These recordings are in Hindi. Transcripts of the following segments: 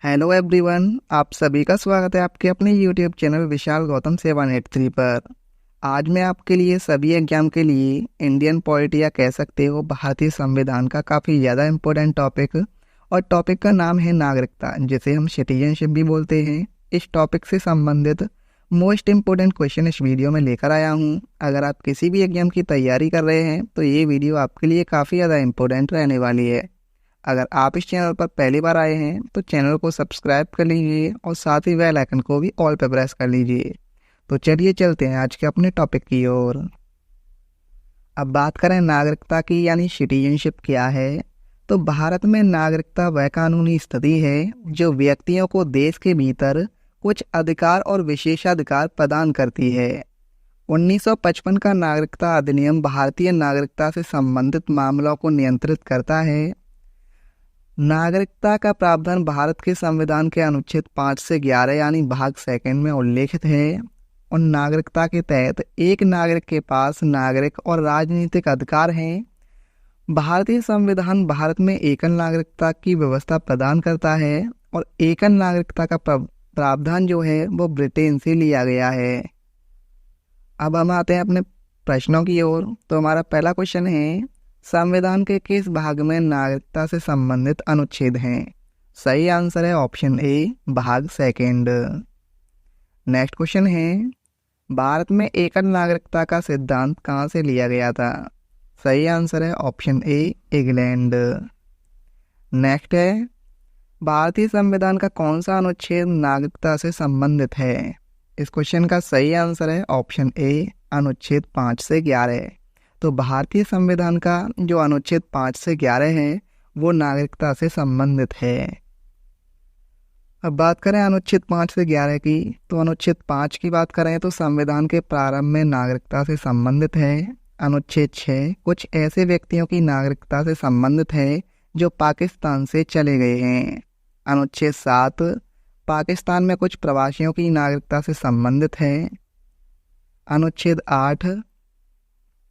हेलो एवरीवन, आप सभी का स्वागत है आपके अपने यूट्यूब चैनल विशाल गौतम 783 पर। आज मैं आपके लिए सभी एग्जाम के लिए इंडियन पॉलिटी या कह सकते हो भारतीय संविधान का काफ़ी ज़्यादा इम्पोर्टेंट टॉपिक और टॉपिक का नाम है नागरिकता, जिसे हम सिटीजनशिप भी बोलते हैं। इस टॉपिक से संबंधित मोस्ट इम्पोर्टेंट क्वेश्चन इस वीडियो में लेकर आया हूँ। अगर आप किसी भी एग्जाम की तैयारी कर रहे हैं तो ये वीडियो आपके लिए काफ़ी ज़्यादा इम्पोर्टेंट रहने वाली है। अगर आप इस चैनल पर पहली बार आए हैं तो चैनल को सब्सक्राइब कर लीजिए और साथ ही बेल आइकन को भी ऑल पर प्रेस कर लीजिए। तो चलिए चलते हैं आज के अपने टॉपिक की ओर। अब बात करें नागरिकता की, यानी सिटीजनशिप क्या है। तो भारत में नागरिकता वह कानूनी स्थिति है जो व्यक्तियों को देश के भीतर कुछ अधिकार और विशेषाधिकार प्रदान करती है। 1955 का नागरिकता अधिनियम भारतीय नागरिकता से संबंधित मामलों को नियंत्रित करता है। नागरिकता का प्रावधान भारत के संविधान के अनुच्छेद 5 से 11 यानी भाग सेकंड में उल्लेखित है। और नागरिकता के तहत एक नागरिक के पास नागरिक और राजनीतिक अधिकार हैं। भारतीय संविधान भारत में एकल नागरिकता की व्यवस्था प्रदान करता है और एकल नागरिकता का प्रावधान जो है वो ब्रिटेन से लिया गया है। अब हम आते हैं अपने प्रश्नों की ओर। तो हमारा पहला क्वेश्चन है, संविधान के किस भाग में नागरिकता से संबंधित अनुच्छेद हैं? सही आंसर है ऑप्शन ए, भाग सेकंड। नेक्स्ट क्वेश्चन है, भारत में एकल नागरिकता का सिद्धांत कहाँ से लिया गया था? सही आंसर है ऑप्शन ए, इंग्लैंड। नेक्स्ट है, भारतीय संविधान का कौन सा अनुच्छेद नागरिकता से संबंधित है? इस क्वेश्चन का सही आंसर है ऑप्शन ए, अनुच्छेद 5 से 11। तो भारतीय संविधान का जो अनुच्छेद 5 से 11 है वो नागरिकता से संबंधित है। अब बात करें अनुच्छेद 5 से 11 की, तो अनुच्छेद 5 की बात करें तो संविधान के प्रारंभ में नागरिकता से संबंधित है। अनुच्छेद 6 कुछ ऐसे व्यक्तियों की नागरिकता से संबंधित है जो पाकिस्तान से चले गए हैं। अनुच्छेद 7 पाकिस्तान में कुछ प्रवासियों की नागरिकता से संबंधित है। अनुच्छेद 8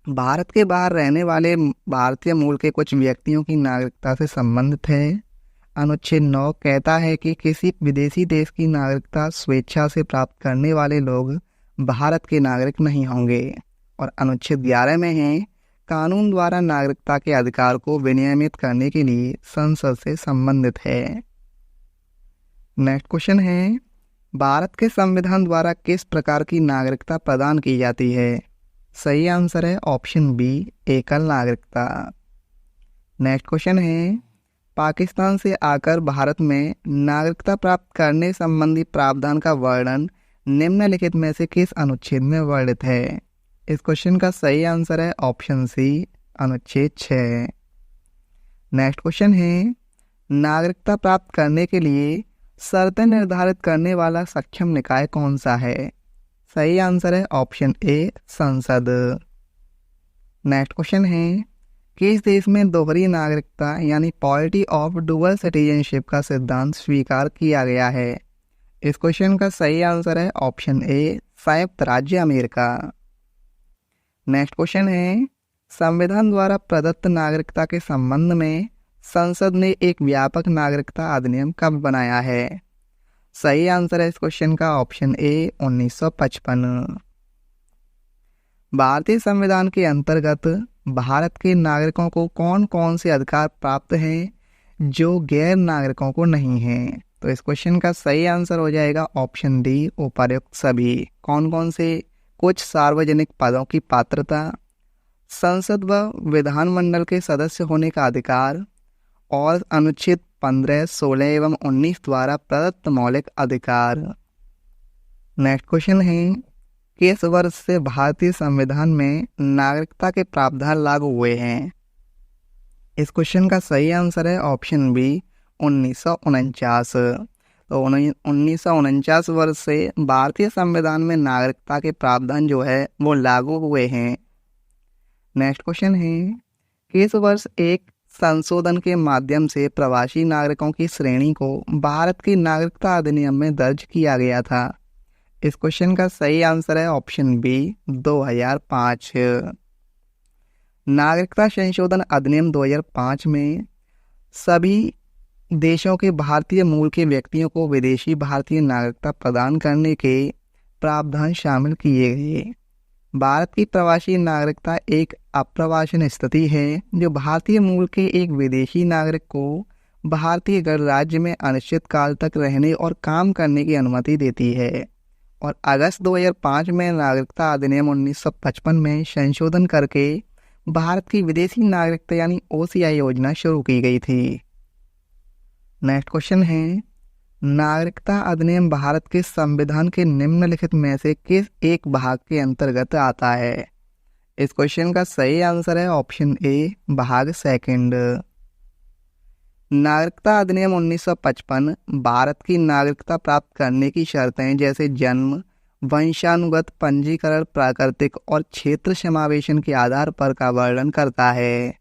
भारत के बाहर रहने वाले भारतीय मूल के कुछ व्यक्तियों की नागरिकता से संबंधित है। अनुच्छेद 9 कहता है कि किसी विदेशी देश की नागरिकता स्वेच्छा से प्राप्त करने वाले लोग भारत के नागरिक नहीं होंगे। और अनुच्छेद 11 में है, कानून द्वारा नागरिकता के अधिकार को विनियमित करने के लिए संसद से संबंधित है। नेक्स्ट क्वेश्चन है, भारत के संविधान द्वारा किस प्रकार की नागरिकता प्रदान की जाती है? सही आंसर है ऑप्शन बी, एकल नागरिकता। नेक्स्ट क्वेश्चन है, पाकिस्तान से आकर भारत में नागरिकता प्राप्त करने संबंधी प्रावधान का वर्णन निम्नलिखित में से किस अनुच्छेद में वर्णित है? इस क्वेश्चन का सही आंसर है ऑप्शन सी, अनुच्छेद 6। नेक्स्ट क्वेश्चन है, नागरिकता प्राप्त करने के लिए शर्तें निर्धारित करने वाला सक्षम निकाय कौन सा है? सही आंसर है ऑप्शन ए, संसद। नेक्स्ट क्वेश्चन है, किस देश में दोहरी नागरिकता यानी पॉलिटी ऑफ डुअल सिटीजनशिप का सिद्धांत स्वीकार किया गया है? इस क्वेश्चन का सही आंसर है ऑप्शन ए, संयुक्त राज्य अमेरिका। नेक्स्ट क्वेश्चन है, संविधान द्वारा प्रदत्त नागरिकता के संबंध में संसद ने एक व्यापक नागरिकता अधिनियम कब बनाया है? सही आंसर है इस क्वेश्चन का ऑप्शन ए, 1955। भारतीय संविधान के अंतर्गत भारत के नागरिकों को कौन कौन से अधिकार प्राप्त हैं जो गैर नागरिकों को नहीं हैं? तो इस क्वेश्चन का सही आंसर हो जाएगा ऑप्शन डी, उपर्युक्त सभी। कौन कौन से? कुछ सार्वजनिक पदों की पात्रता, संसद व विधानमंडल के सदस्य होने का अधिकार और अनुच्छेद 15, 16 एवं 19 द्वारा प्रदत्त मौलिक अधिकार। नेक्स्ट क्वेश्चन है, किस वर्ष से भारतीय संविधान में नागरिकता के प्रावधान लागू हुए हैं? इस क्वेश्चन का सही आंसर है ऑप्शन बी, 1949। तो 1949 वर्ष से भारतीय संविधान में नागरिकता के प्रावधान जो है वो लागू हुए हैं। नेक्स्ट क्वेश्चन है, किस वर्ष एक संशोधन के माध्यम से प्रवासी नागरिकों की श्रेणी को भारत की नागरिकता अधिनियम में दर्ज किया गया था? इस क्वेश्चन का सही आंसर है ऑप्शन बी, 2005। नागरिकता संशोधन अधिनियम 2005 में सभी देशों के भारतीय मूल के व्यक्तियों को विदेशी भारतीय नागरिकता प्रदान करने के प्रावधान शामिल किए गए। भारत की प्रवासी नागरिकता एक अप्रवासन स्थिति है जो भारतीय मूल के एक विदेशी नागरिक को भारतीय गणराज्य में अनिश्चित काल तक रहने और काम करने की अनुमति देती है और अगस्त 2005 में नागरिकता अधिनियम 1955 में संशोधन करके भारत की विदेशी नागरिकता यानी ओसीआई योजना शुरू की गई थी। नेक्स्ट क्वेश्चन है, नागरिकता अधिनियम भारत के संविधान के निम्नलिखित में से किस एक भाग के अंतर्गत आता है? इस क्वेश्चन का सही आंसर है ऑप्शन ए, भाग सेकंड। नागरिकता अधिनियम 1955 भारत की नागरिकता प्राप्त करने की शर्तें जैसे जन्म, वंशानुगत पंजीकरण, प्राकृतिक और क्षेत्र समावेशन के आधार पर का वर्णन करता है।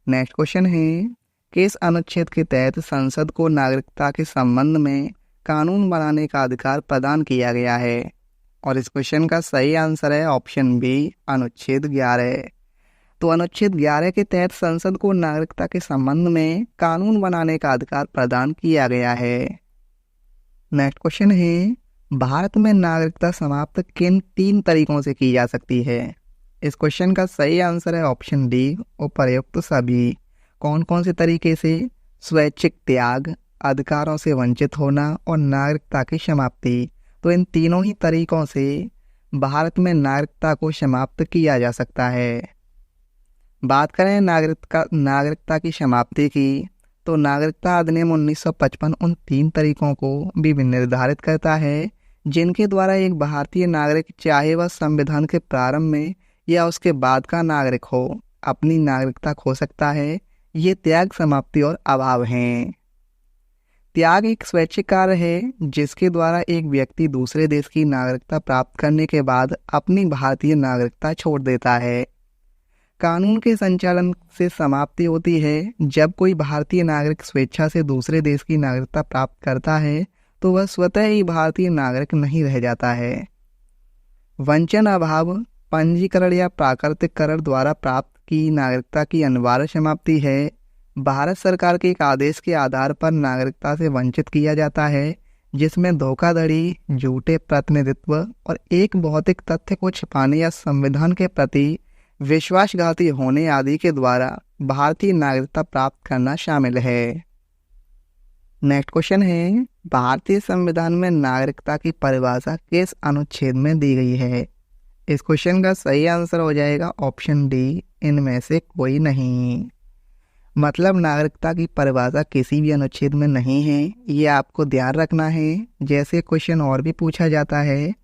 नेक्स्ट क्वेश्चन है, किस अनुच्छेद के तहत संसद को नागरिकता के संबंध में कानून बनाने का अधिकार प्रदान किया गया है? और इस क्वेश्चन का सही आंसर है ऑप्शन बी, अनुच्छेद 11। तो अनुच्छेद 11 के तहत संसद को नागरिकता के संबंध में कानून बनाने का अधिकार प्रदान किया गया है। नेक्स्ट क्वेश्चन है, भारत में नागरिकता समाप्त किन 3 तरीकों से की जा सकती है? इस क्वेश्चन का सही आंसर है ऑप्शन डी, उपर्युक्त सभी। कौन कौन से तरीके से? स्वैच्छिक त्याग, अधिकारों से वंचित होना और नागरिकता की समाप्ति। तो इन तीनों ही तरीकों से भारत में नागरिकता को समाप्त किया जा सकता है। बात करें नागरिकता की समाप्ति की, तो नागरिकता अधिनियम 1955 उन 3 तरीकों को भी निर्धारित करता है जिनके द्वारा एक भारतीय नागरिक, चाहे वह संविधान के प्रारंभ में या उसके बाद का नागरिक हो, अपनी नागरिकता खो सकता है। ये त्याग, समाप्ति और अभाव हैं। त्याग एक स्वैच्छिक कार्य है जिसके द्वारा एक व्यक्ति दूसरे देश की नागरिकता प्राप्त करने के बाद अपनी भारतीय नागरिकता छोड़ देता है। कानून के संचालन से समाप्ति होती है जब कोई भारतीय नागरिक स्वेच्छा से दूसरे देश की नागरिकता प्राप्त करता है तो वह स्वतः ही भारतीय नागरिक नहीं रह जाता है। वंचन, अभाव, पंजीकरण या प्राकृतिककरण द्वारा प्राप्त की नागरिकता की अनिवार्य समाप्ति है। भारत सरकार के एक आदेश के आधार पर नागरिकता से वंचित किया जाता है जिसमें धोखाधड़ी, झूठे प्रतिनिधित्व और एक भौतिक तथ्य को छिपाने या संविधान के प्रति विश्वासघाती होने आदि के द्वारा भारतीय नागरिकता प्राप्त करना शामिल है। नेक्स्ट क्वेश्चन है, भारतीय संविधान में नागरिकता की परिभाषा किस अनुच्छेद में दी गई है? इस क्वेश्चन का सही आंसर हो जाएगा ऑप्शन डी, इनमें से कोई नहीं। मतलब नागरिकता की परिभाषा किसी भी अनुच्छेद में नहीं है, ये आपको ध्यान रखना है। जैसे क्वेश्चन और भी पूछा जाता है,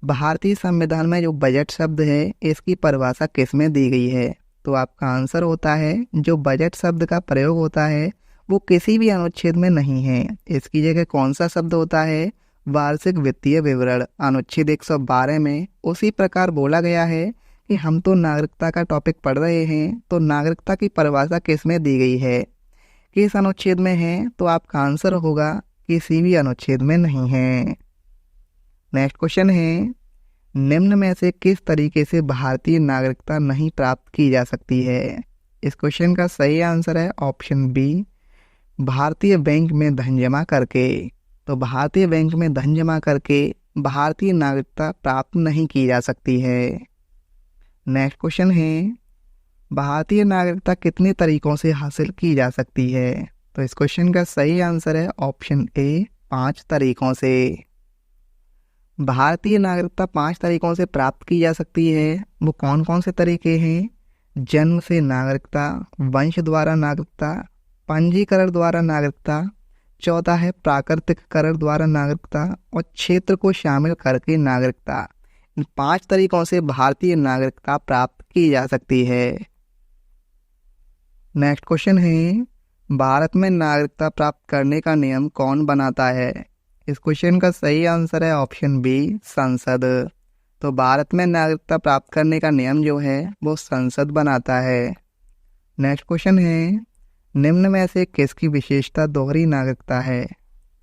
भारतीय संविधान में जो बजट शब्द है इसकी परिभाषा किस में दी गई है? तो आपका आंसर होता है जो बजट शब्द का प्रयोग होता है वो किसी भी अनुच्छेद में नहीं है। इसकी जगह कौन सा शब्द होता है? वार्षिक वित्तीय विवरण। अनुच्छेद 112 में उसी प्रकार बोला गया है कि हम तो नागरिकता का टॉपिक पढ़ रहे हैं, तो नागरिकता की परिभाषा किस में दी गई है, किस अनुच्छेद में है? तो आपका आंसर होगा किसी भी अनुच्छेद में नहीं है। नेक्स्ट क्वेश्चन है, निम्न में से किस तरीके से भारतीय नागरिकता नहीं प्राप्त की जा सकती है? इस क्वेश्चन का सही आंसर है ऑप्शन बी, भारतीय बैंक में धन जमा करके। तो भारतीय बैंक में धन जमा करके भारतीय नागरिकता प्राप्त नहीं की जा सकती है। नेक्स्ट क्वेश्चन है, भारतीय नागरिकता कितने तरीकों से हासिल की जा सकती है? तो इस क्वेश्चन का सही आंसर है ऑप्शन ए, 5 तरीकों से। भारतीय नागरिकता 5 तरीकों से प्राप्त की जा सकती है। वो कौन कौन से तरीके हैं? जन्म से नागरिकता, वंश द्वारा नागरिकता, पंजीकरण द्वारा नागरिकता, चौथा है प्राकृतिककरण द्वारा नागरिकता और क्षेत्र को शामिल करके नागरिकता। इन 5 तरीकों से भारतीय नागरिकता प्राप्त की जा सकती है। नेक्स्ट क्वेश्चन है, भारत में नागरिकता प्राप्त करने का नियम कौन बनाता है? इस क्वेश्चन का सही आंसर है ऑप्शन बी, संसद। तो भारत में नागरिकता प्राप्त करने का नियम जो है वो संसद बनाता है। नेक्स्ट क्वेश्चन है, निम्न में से किसकी विशेषता दोहरी नागरिकता है?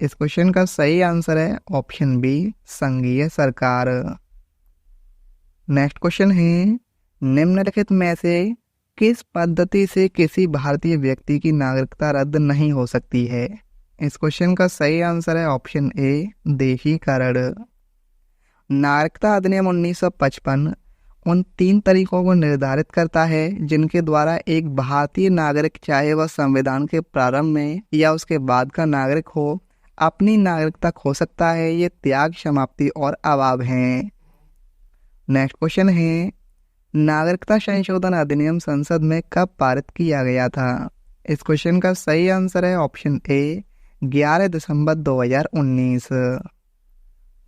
इस क्वेश्चन का सही आंसर है ऑप्शन बी, संघीय सरकार। नेक्स्ट क्वेश्चन है, निम्नलिखित में से किस पद्धति से किसी भारतीय व्यक्ति की नागरिकता रद्द नहीं हो सकती है? इस क्वेश्चन का सही आंसर है ऑप्शन ए, देशीकरण। नागरिकता अधिनियम 1955 उन 3 तरीकों को निर्धारित करता है जिनके द्वारा एक भारतीय नागरिक, चाहे वह संविधान के प्रारंभ में या उसके बाद का नागरिक हो, अपनी नागरिकता खो सकता है। ये त्याग, समाप्ति और अभाव हैं। नेक्स्ट क्वेश्चन है, नागरिकता संशोधन अधिनियम संसद में कब पारित किया गया था? इस क्वेश्चन का सही आंसर है option A, 11 December 2019।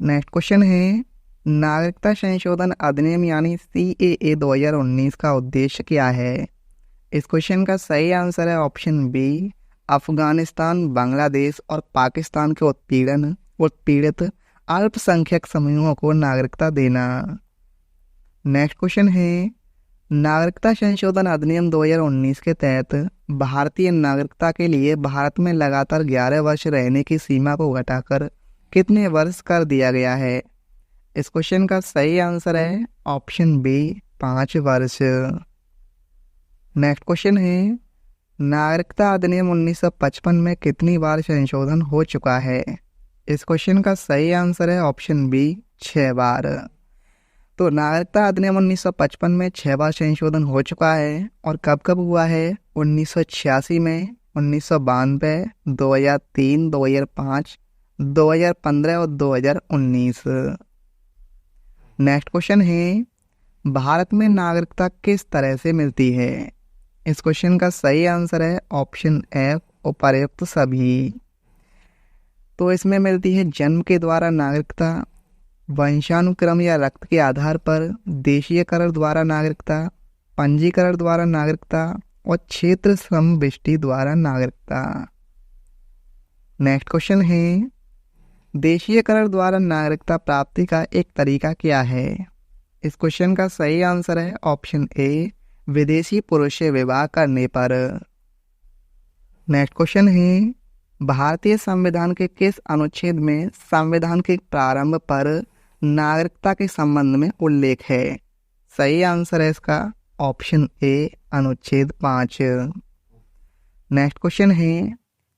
Next question है, नागरिकता संशोधन अधिनियम यानी CAA 2019 का उद्देश्य क्या है? इस क्वेश्चन का सही आंसर है ऑप्शन बी, अफगानिस्तान, बांग्लादेश और पाकिस्तान के उत्पीड़ित अल्पसंख्यक समूहों को नागरिकता देना। नेक्स्ट क्वेश्चन है, नागरिकता संशोधन अधिनियम 2019 के तहत भारतीय नागरिकता के लिए भारत में लगातार 11 वर्ष रहने की सीमा को घटाकर कितने वर्ष कर दिया गया है? इस क्वेश्चन का सही आंसर है ऑप्शन बी, 5 वर्ष। नेक्स्ट क्वेश्चन है, नागरिकता अधिनियम 1955 में कितनी बार संशोधन हो चुका है? इस क्वेश्चन का सही आंसर है ऑप्शन बी, 6 बार। तो नागरिकता अधिनियम 1955 में 6 बार संशोधन हो चुका है। और कब कब हुआ है? 1986 में, 1992, 2003, 2005, 2015 और 2019। नेक्स्ट क्वेश्चन है, भारत में नागरिकता किस तरह से मिलती है? इस क्वेश्चन का सही आंसर है ऑप्शन एफ, उपर्युक्त सभी। तो इसमें मिलती है जन्म के द्वारा नागरिकता, वंशानुक्रम या रक्त के आधार पर, देशीयकरण द्वारा नागरिकता, पंजीकरण द्वारा नागरिकता और क्षेत्र समविष्टि द्वारा नागरिकता। नेक्स्ट क्वेश्चन है, देशीयकरण द्वारा नागरिकता प्राप्ति का एक तरीका क्या है? इस क्वेश्चन का सही आंसर है ऑप्शन ए, विदेशी पुरुष से विवाह करने पर। नेक्स्ट क्वेश्चन है, भारतीय संविधान के किस अनुच्छेद में संविधान के प्रारंभ पर नागरिकता के संबंध में उल्लेख है? सही आंसर है इसका ऑप्शन ए, अनुच्छेद 5। नेक्स्ट क्वेश्चन है,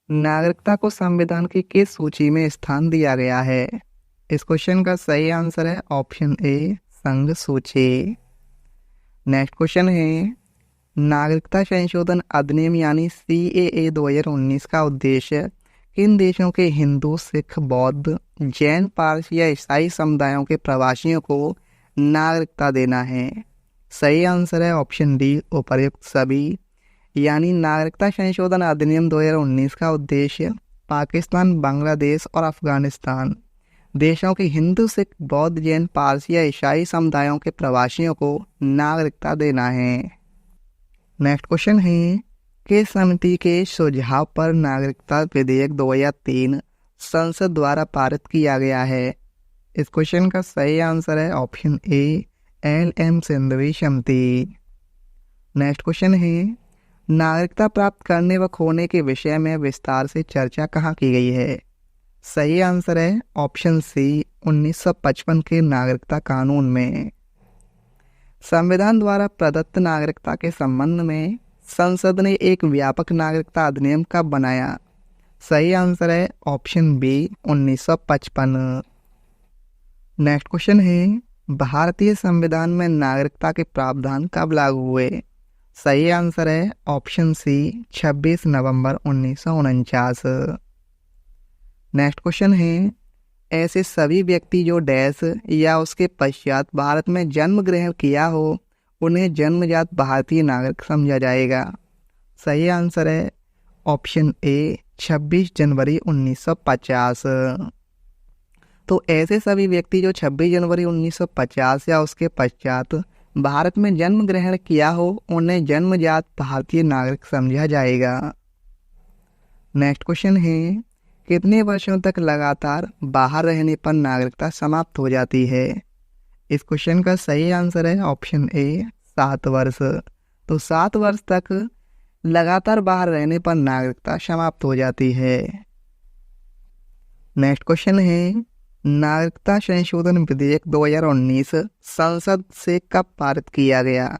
नागरिकता को संविधान की किस सूची में स्थान दिया गया है? इस क्वेश्चन का सही आंसर है ऑप्शन ए, संघ सूची। नेक्स्ट क्वेश्चन है, नागरिकता संशोधन अधिनियम यानी CAA 2019 का उद्देश्य किन देशों के हिंदू, सिख, बौद्ध, जैन, पारसी या ईसाई समुदायों के प्रवासियों को नागरिकता देना है? सही आंसर है ऑप्शन डी, उपर्युक्त सभी। यानी नागरिकता संशोधन अधिनियम 2019 का उद्देश्य पाकिस्तान, बांग्लादेश और अफगानिस्तान देशों के हिंदू, सिख, बौद्ध, जैन, पारसी या ईसाई समुदायों के प्रवासियों को नागरिकता देना है। नेक्स्ट क्वेश्चन है, किस समिति के सुझाव पर नागरिकता विधेयक 2003 संसद द्वारा पारित किया गया है? इस क्वेश्चन का सही आंसर है ऑप्शन ए, LM सिंघवी समिति। नेक्स्ट क्वेश्चन है, नागरिकता प्राप्त करने व खोने के विषय में विस्तार से चर्चा कहाँ की गई है? सही आंसर है ऑप्शन सी, 1955 के नागरिकता कानून में। संविधान द्वारा प्रदत्त नागरिकता के संबंध में संसद ने एक व्यापक नागरिकता अधिनियम कब बनाया? सही आंसर है ऑप्शन बी, 1955। नेक्स्ट क्वेश्चन है, भारतीय संविधान में नागरिकता के प्रावधान कब लागू हुए? सही आंसर है ऑप्शन सी, 26 नवंबर 1949। नेक्स्ट क्वेश्चन है, ऐसे सभी व्यक्ति जो डैश या उसके पश्चात भारत में जन्म ग्रहण किया हो उन्हें जन्मजात भारतीय नागरिक समझा जाएगा? सही आंसर है ऑप्शन ए, 26 जनवरी 1950। तो ऐसे सभी व्यक्ति जो 26 जनवरी 1950 या उसके पश्चात भारत में जन्म ग्रहण किया हो उन्हें जन्मजात भारतीय नागरिक समझा जाएगा। नेक्स्ट क्वेश्चन है, कितने वर्षों तक लगातार बाहर रहने पर नागरिकता समाप्त हो जाती है? इस क्वेश्चन का सही आंसर है ऑप्शन ए, 7 वर्ष। तो 7 वर्ष तक लगातार बाहर रहने पर नागरिकता समाप्त हो जाती है। नेक्स्ट क्वेश्चन है, नागरिकता संशोधन विधेयक 2019 संसद से कब पारित किया गया?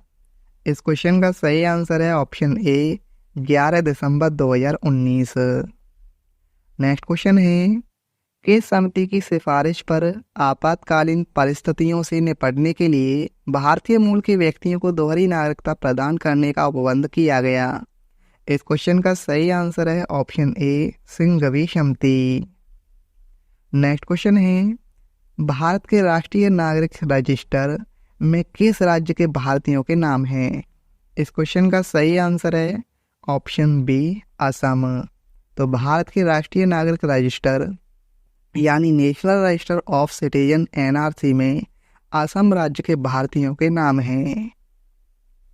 इस क्वेश्चन का सही आंसर है option A 11 December 2019। Next question है, किस समिति की सिफारिश पर आपातकालीन परिस्थितियों से निपटने के लिए भारतीय मूल के व्यक्तियों को दोहरी नागरिकता प्रदान करने का उपबंध किया गया? इस क्वेश्चन का सही आंसर है ऑप्शन ए सिंघवी समिति। नेक्स्ट क्वेश्चन है, भारत के राष्ट्रीय नागरिक रजिस्टर में किस राज्य के भारतीयों के नाम हैं? इस क्वेश्चन का सही आंसर है ऑप्शन बी असम। तो भारत के राष्ट्रीय नागरिक रजिस्टर यानी national register of citizen NRC में असम राज्य के भारतीयों के नाम हैं।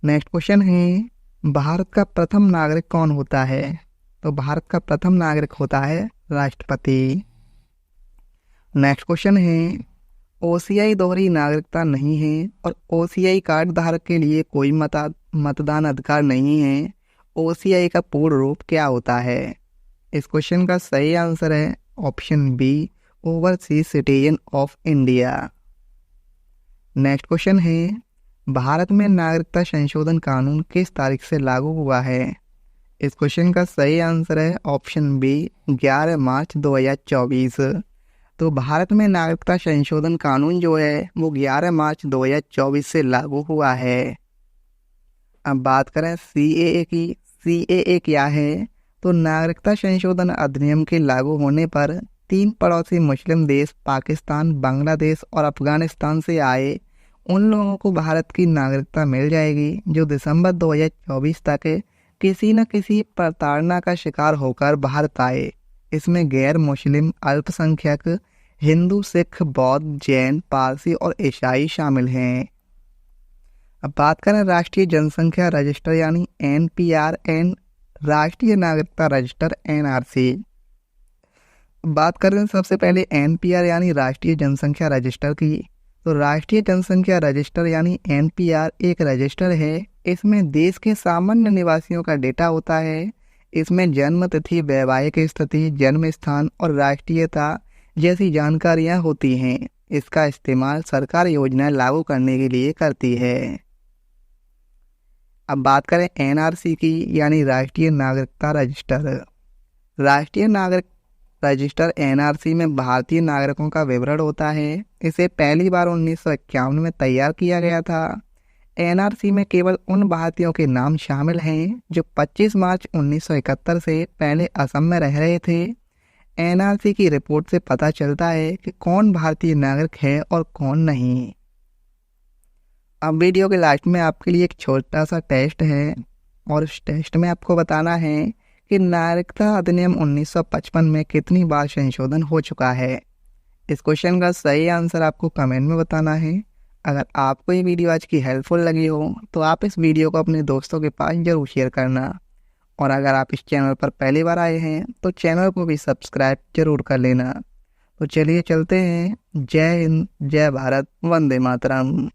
नेक्स्ट क्वेश्चन है, भारत का प्रथम नागरिक कौन होता है? तो भारत का प्रथम नागरिक होता है राष्ट्रपति। नेक्स्ट क्वेश्चन है, ओसीआई दोहरी नागरिकता नहीं है और ओसीआई कार्ड धारक के लिए कोई मतदान अधिकार नहीं है। ओसीआई का पूर्ण रूप क्या होता है? इस क्वेश्चन का सही आंसर है option B overseas citizen of India. Next question है, भारत में नागरिकता संशोधन कानून किस तारीख से लागू हुआ है? इस क्वेश्चन का सही आंसर है ऑप्शन बी 11 मार्च 2024। तो भारत में नागरिकता संशोधन कानून जो है वो 11 मार्च 2024 से लागू हुआ है। अब बात करें सीएए की। सीएए क्या है? तो नागरिकता संशोधन अधिनियम के लागू होने पर 3 पड़ोसी मुस्लिम देश पाकिस्तान, बांग्लादेश और अफगानिस्तान से आए उन लोगों को भारत की नागरिकता मिल जाएगी जो दिसंबर 2024 तक किसी न किसी प्रताड़ना का शिकार होकर भारत आए। इसमें गैर मुस्लिम, अल्पसंख्यक, हिंदू, सिख, बौद्ध, जैन, पारसी और ईसाई शामिल हैं। अब बात करें राष्ट्रीय जनसंख्या रजिस्टर यानी एनपीआर एंड राष्ट्रीय नागरिकता रजिस्टर एनआरसी। बात करें सबसे पहले एनपीआर यानी राष्ट्रीय जनसंख्या रजिस्टर की। तो राष्ट्रीय जनसंख्या रजिस्टर यानी एनपीआर एक रजिस्टर है। इसमें देश के सामान्य निवासियों का डेटा होता है। इसमें जन्म तिथि, वैवाहिक स्थिति, जन्म स्थान और राष्ट्रीयता जैसी जानकारियां होती हैं। इसका इस्तेमाल सरकार योजनाएं लागू करने के लिए करती है। अब बात करें एनआरसी की यानी राष्ट्रीय नागरिकता रजिस्टर। राष्ट्रीय नागरिक रजिस्टर एनआरसी में भारतीय नागरिकों का विवरण होता है। इसे पहली बार 1951 में तैयार किया गया था। एनआरसी में केवल उन भारतीयों के नाम शामिल हैं जो 25 मार्च 1971 से पहले असम में रह रहे थे। एनआरसी की रिपोर्ट से पता चलता है कि कौन भारतीय नागरिक है और कौन नहीं। अब वीडियो के लास्ट में आपके लिए एक छोटा सा टेस्ट है और उस टेस्ट में आपको बताना है कि नागरिकता अधिनियम 1955 में कितनी बार संशोधन हो चुका है। इस क्वेश्चन का सही आंसर आपको कमेंट में बताना है। अगर आपको ये वीडियो आज की हेल्पफुल लगी हो तो आप इस वीडियो को अपने दोस्तों के पास जरूर शेयर करना। और अगर आप इस चैनल पर पहली बार आए हैं तो चैनल को भी सब्सक्राइब जरूर कर लेना। तो चलिए चलते हैं। जय हिंद, जय भारत, वंदे मातरम।